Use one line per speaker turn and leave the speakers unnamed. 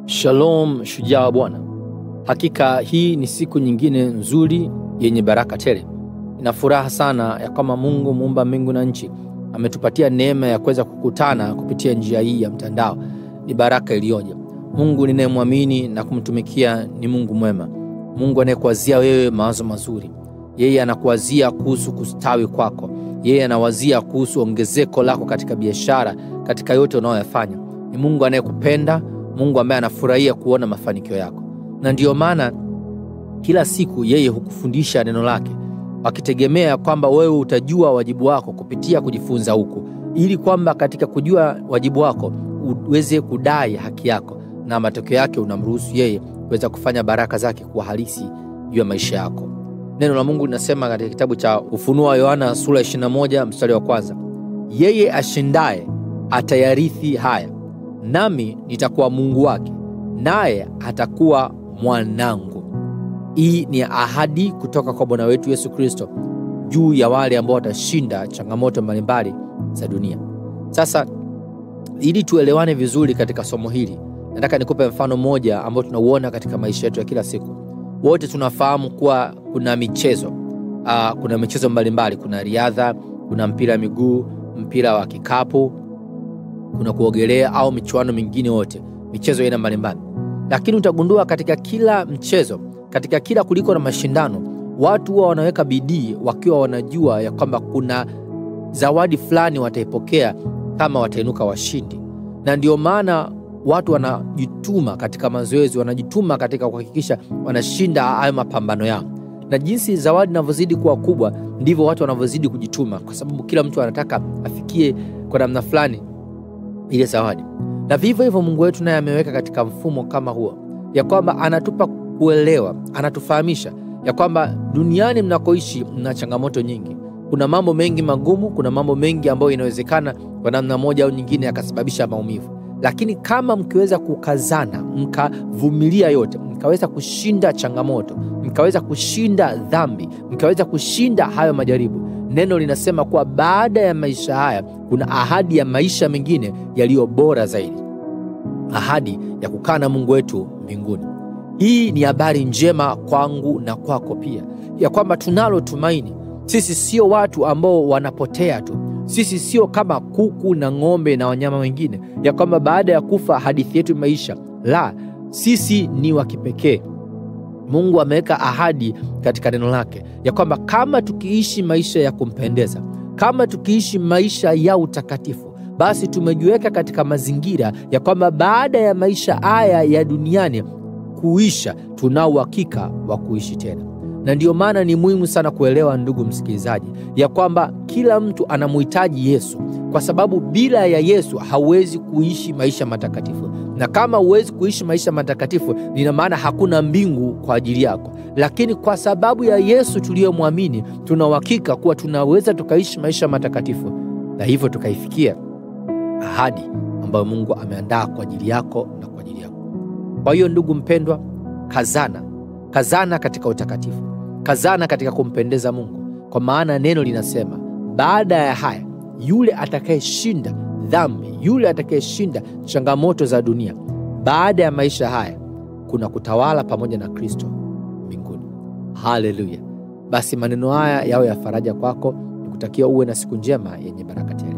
Shalom shujaa wa Bwana. Hakika hii ni siku nyingine nzuri yenye baraka tele. Nina furaha sana ya kama Mungu muumba mbingu na nchi ametupatia neema ya kuweza kukutana kupitia njia hii ya mtandao. Ni baraka iliyoje. Mungu ninayemwamini na kumtumikia ni Mungu mwema. Mungu anayekuwazia wewe mawazo mazuri. Yeye anakuwazia kuhusu kustawi kwako. Yeye anawazia kuhusu ongezeko lako katika biashara, katika yote unayoyafanya. Ni Mungu anayekupenda, Mungu ambaye anafurahia kuona mafanikio yako. Na ndiyo maana kila siku yeye hukufundisha neno lake, akitegemea kwamba wewe utajua wajibu wako kupitia kujifunza huku, ili kwamba katika kujua wajibu wako uweze kudai haki yako, na matokeo yake unamruhusu yeye kuweza kufanya baraka zake kuwa halisi juu ya maisha yako. Neno la Mungu linasema katika kitabu cha Ufunuo wa Yohana sura 21 mstari wa 1, yeye ashindaye atayarithi haya, nami nitakuwa Mungu wake, naye atakuwa mwanangu. Hii ni ahadi kutoka kwa Bwana wetu Yesu Kristo juu ya wale ambao watashinda changamoto mbalimbali za dunia. Sasa ili tuelewane vizuri katika somo hili, nataka nikupe mfano mmoja ambao tunauona katika maisha yetu ya kila siku. Wote tunafahamu kuwa kuna michezo. Kuna michezo mbalimbali, kuna riadha, kuna mpira miguu, mpira wa kikapu, kuna kuogelea au michuano mingine yote. Michezo ina mbalimbali. Lakini utagundua katika kila mchezo, katika kila kuliko na mashindano, watu huwa wanaweka bidii wakiwa wanajua ya kwamba kuna zawadi fulani wataipokea kama watainuka washindi. Na ndio maana watu wanajituma katika mazoezi, wanajituma katika kuhakikisha wanashinda hayo mapambano yao. Na jinsi zawadi inavyozidi kuwa kubwa, ndivyo watu wanavyozidi kujituma, kwa sababu kila mtu anataka afikie kwa namna fulani ile zawadi. Na vivyo hivyo Mungu wetu naye ameweka katika mfumo kama huo, ya kwamba anatupa kuelewa, anatufahamisha ya kwamba duniani mnakoishi mna changamoto nyingi. Kuna mambo mengi magumu, kuna mambo mengi ambayo inawezekana kwa namna moja au nyingine yakasababisha maumivu. Lakini kama mkiweza kukazana, mkavumilia yote, mkaweza kushinda changamoto, mkaweza kushinda dhambi, mkaweza kushinda hayo majaribu, neno linasema kuwa baada ya maisha haya kuna ahadi ya maisha mengine yaliyo bora zaidi. Ahadi ya kukaa na Mungu wetu mbinguni. Hii ni habari njema kwangu na kwako pia, ya kwamba tunalo tumaini. Sisi sio watu ambao wanapotea tu. Sisi sio kama kuku na ng'ombe na wanyama wengine, ya kwamba baada ya kufa hadithi yetu maisha. La, sisi ni wa kipekee. Mungu ameweka ahadi katika neno lake ya kwamba kama tukiishi maisha ya kumpendeza, kama tukiishi maisha ya utakatifu, basi tumejiweka katika mazingira ya kwamba baada ya maisha haya ya duniani kuisha, tunao uhakika wa kuishi tena. Na ndiyo maana ni muhimu sana kuelewa, ndugu msikilizaji, ya kwamba kila mtu anamhitaji Yesu, kwa sababu bila ya Yesu hauwezi kuishi maisha matakatifu. Na kama huwezi kuishi maisha matakatifu, ina maana hakuna mbingu kwa ajili yako. Lakini kwa sababu ya Yesu tuliyomwamini, tuna uhakika kuwa tunaweza tukaishi maisha matakatifu, na hivyo tukaifikia ahadi ambayo Mungu ameandaa kwa ajili yako na kwa ajili yako. Kwa hiyo ndugu mpendwa, kazana katika utakatifu, kazana katika kumpendeza Mungu, kwa maana neno linasema baada ya haya, yule atakayeshinda dhambi, yule atakayeshinda changamoto za dunia, baada ya maisha haya kuna kutawala pamoja na Kristo mbinguni. Haleluya! Basi maneno haya yawe ya faraja kwako, nikutakia uwe na siku njema yenye baraka tele.